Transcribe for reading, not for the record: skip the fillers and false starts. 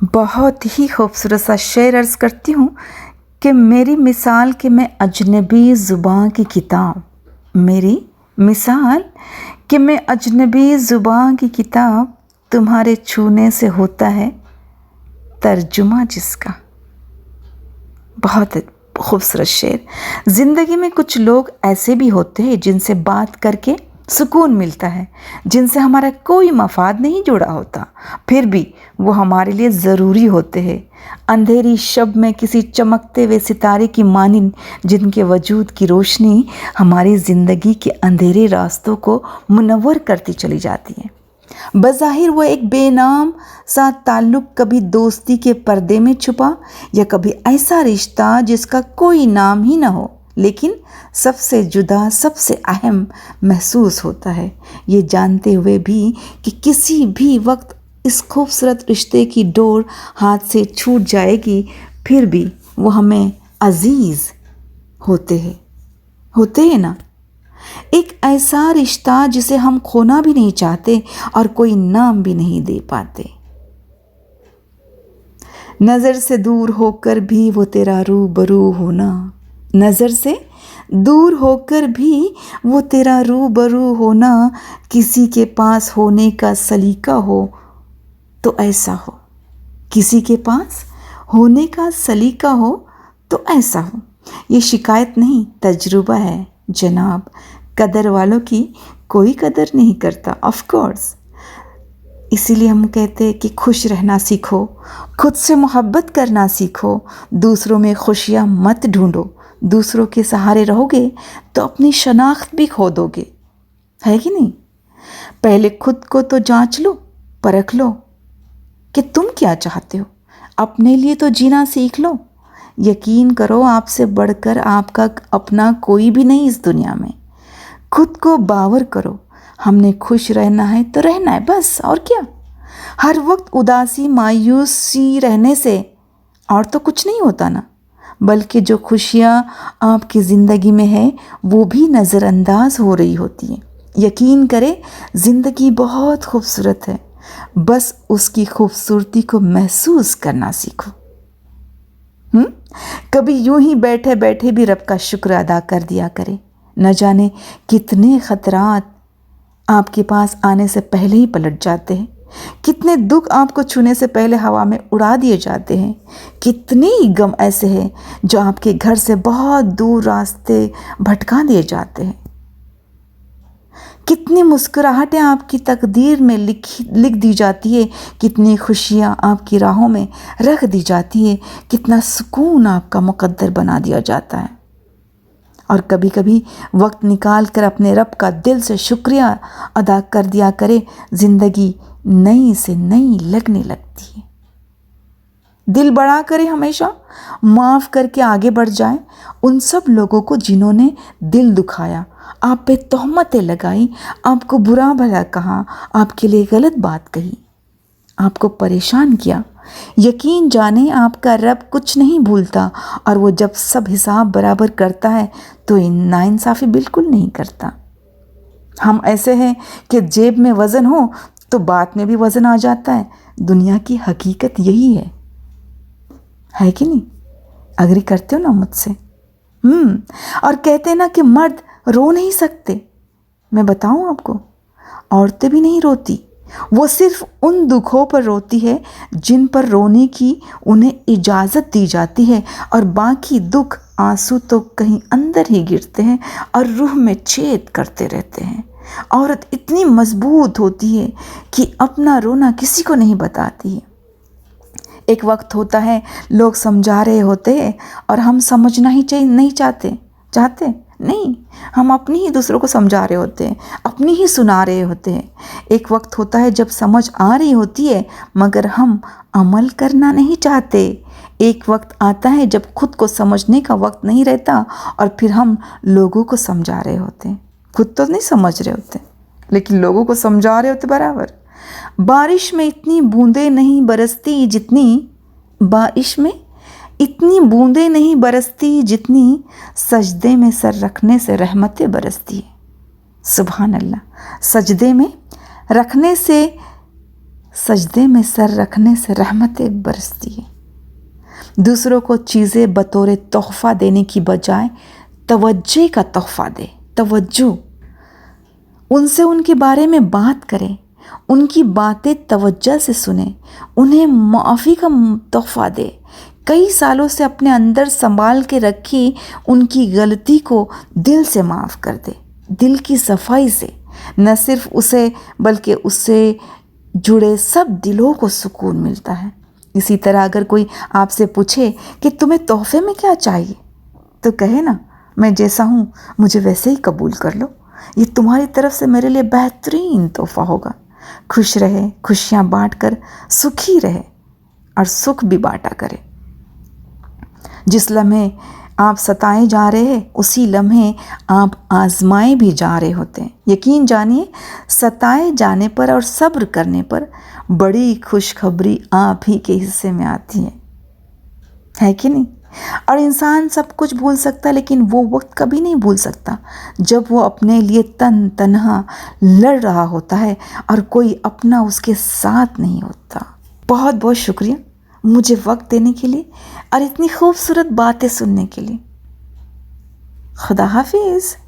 بہت ہی خوبصورت سا شعر عرض کرتی ہوں کہ میری مثال کہ میں اجنبی زباں کی کتاب، میری مثال کہ میں اجنبی زباں کی کتاب، تمہارے چھونے سے ہوتا ہے ترجمہ جس کا۔ بہت خوبصورت شعر۔ زندگی میں کچھ لوگ ایسے بھی ہوتے ہیں جن سے بات کر کے سکون ملتا ہے، جن سے ہمارا کوئی مفاد نہیں جڑا ہوتا، پھر بھی وہ ہمارے لیے ضروری ہوتے ہیں۔ اندھیری شب میں کسی چمکتے ہوئے ستارے کی مانند جن کے وجود کی روشنی ہماری زندگی کے اندھیرے راستوں کو منور کرتی چلی جاتی ہے۔ بظاہر وہ ایک بے نام سا تعلق کبھی دوستی کے پردے میں چھپا، یا کبھی ایسا رشتہ جس کا کوئی نام ہی نہ ہو، لیکن سب سے جدا، سب سے اہم محسوس ہوتا ہے، یہ جانتے ہوئے بھی کہ کسی بھی وقت اس خوبصورت رشتے کی ڈور ہاتھ سے چھوٹ جائے گی، پھر بھی وہ ہمیں عزیز ہوتے ہیں نا۔ ایک ایسا رشتہ جسے ہم کھونا بھی نہیں چاہتے اور کوئی نام بھی نہیں دے پاتے۔ نظر سے دور ہو کر بھی وہ تیرا روبرو ہونا، نظر سے دور ہو کر بھی وہ تیرا روبرو ہونا، کسی کے پاس ہونے کا سلیقہ ہو تو ایسا ہو، کسی کے پاس ہونے کا سلیقہ ہو تو ایسا ہو۔ یہ شکایت نہیں، تجربہ ہے جناب۔ قدر والوں کی کوئی قدر نہیں کرتا، آف کورس۔ اسی لیے ہم کہتے ہیں کہ خوش رہنا سیکھو، خود سے محبت کرنا سیکھو، دوسروں میں خوشیاں مت ڈھونڈو۔ دوسروں کے سہارے رہو گے تو اپنی شناخت بھی کھو دو گے، ہے کہ نہیں؟ پہلے خود کو تو جانچ لو، پرکھ لو کہ تم کیا چاہتے ہو، اپنے لیے تو جینا سیکھ لو۔ یقین کرو، آپ سے بڑھ کر آپ کا اپنا کوئی بھی نہیں اس دنیا میں۔ خود کو باور کرو، ہم نے خوش رہنا ہے تو رہنا ہے، بس، اور کیا۔ ہر وقت اداسی، مایوسی رہنے سے اور تو کچھ نہیں ہوتا نا، بلکہ جو خوشیاں آپ کی زندگی میں ہے وہ بھی نظر انداز ہو رہی ہوتی ہیں۔ یقین کرے، زندگی بہت خوبصورت ہے، بس اس کی خوبصورتی کو محسوس کرنا سیکھو۔ کبھی یوں ہی بیٹھے بیٹھے بھی رب کا شکر ادا کر دیا کرے۔ نہ جانے کتنے خطرات آپ کے پاس آنے سے پہلے ہی پلٹ جاتے ہیں، کتنے دکھ آپ کو چھونے سے پہلے ہوا میں اڑا دیے جاتے ہیں، کتنے ہی غم ایسے ہیں جو آپ کے گھر سے بہت دور راستے بھٹکا دیے جاتے ہیں، کتنی مسکراہٹیں آپ کی تقدیر میں لکھ دی جاتی ہے، کتنی خوشیاں آپ کی راہوں میں رکھ دی جاتی ہے، کتنا سکون آپ کا مقدر بنا دیا جاتا ہے۔ اور کبھی کبھی وقت نکال کر اپنے رب کا دل سے شکریہ ادا کر دیا کرے، زندگی نئی سے نئی لگنے لگتی ہے۔ دل بڑا کرے، ہمیشہ معاف کر کے آگے بڑھ جائیں ان سب لوگوں کو جنہوں نے دل دکھایا، آپ پہ تہمتیں لگائی، آپ کو برا بھلا کہا، آپ کے لیے غلط بات کہی، آپ کو پریشان کیا۔ یقین جانیں، آپ کا رب کچھ نہیں بھولتا، اور وہ جب سب حساب برابر کرتا ہے تو ناانصافی بالکل نہیں کرتا۔ ہم ایسے ہیں کہ جیب میں وزن ہو تو بات میں بھی وزن آ جاتا ہے۔ دنیا کی حقیقت یہی ہے کہ نہیں؟ اگری کرتے ہو نا مجھ سے؟ اور کہتے ہیں نا کہ مرد رو نہیں سکتے۔ میں بتاؤں آپ کو، عورتیں بھی نہیں روتی، وہ صرف ان دکھوں پر روتی ہے جن پر رونے کی انہیں اجازت دی جاتی ہے، اور باقی دکھ، آنسو تو کہیں اندر ہی گرتے ہیں اور روح میں چھید کرتے رہتے ہیں۔ عورت اتنی مضبوط ہوتی ہے کہ اپنا رونا کسی کو نہیں بتاتی ہے۔ ایک وقت ہوتا ہے لوگ سمجھا رہے ہوتے ہیں اور ہم سمجھنا ہی نہیں چاہتے نہیں، ہم اپنی ہی دوسروں کو سمجھا رہے ہوتے ہیں، اپنی ہی سنا رہے ہوتے ہیں۔ ایک وقت ہوتا ہے جب سمجھ آ رہی ہوتی ہے مگر ہم عمل کرنا نہیں چاہتے۔ ایک وقت آتا ہے جب خود کو سمجھنے کا وقت نہیں رہتا اور پھر ہم لوگوں کو سمجھا رہے ہوتے ہیں۔ خود تو نہیں سمجھ رہے ہوتے لیکن لوگوں کو سمجھا رہے ہوتے برابر۔ بارش میں اتنی بوندیں نہیں برستی جتنی سجدے میں سر رکھنے سے رحمتیں برستی ہیں۔ سبحان اللہ، سجدے میں رکھنے سے سجدے میں سر رکھنے سے رحمتیں برستی ہے۔ دوسروں کو چیزیں بطور تحفہ دینے کی بجائے توجہ کا تحفہ دے، توجہ۔ ان سے ان کے بارے میں بات کریں، ان کی باتیں توجہ سے سنیں، انہیں معافی کا تحفہ دے۔ کئی سالوں سے اپنے اندر سنبھال کے رکھی ان کی غلطی کو دل سے معاف کر دے، دل کی صفائی سے۔ نہ صرف اسے بلکہ اس سے جڑے سب دلوں کو سکون ملتا ہے۔ اسی طرح اگر کوئی آپ سے پوچھے کہ تمہیں تحفے میں کیا چاہیے، تو کہے نا، میں جیسا ہوں مجھے ویسے ہی قبول کر لو، یہ تمہاری طرف سے میرے لیے بہترین تحفہ ہوگا۔ خوش رہے، خوشیاں بانٹ کر سکھی رہے اور سکھ بھی بانٹا کرے۔ جس لمحے آپ ستائے جا رہے ہیں اسی لمحے آپ آزمائے بھی جا رہے ہوتے ہیں۔ یقین جانیے، ستائے جانے پر اور صبر کرنے پر بڑی خوشخبری آپ ہی کے حصے میں آتی ہے کہ نہیں؟ اور انسان سب کچھ بھول سکتا لیکن وہ وقت کبھی نہیں بھول سکتا جب وہ اپنے لیے تنہا لڑ رہا ہوتا ہے اور کوئی اپنا اس کے ساتھ نہیں ہوتا۔ بہت بہت شکریہ مجھے وقت دینے کے لیے اور اتنی خوبصورت باتیں سننے کے لیے۔ خدا حافظ۔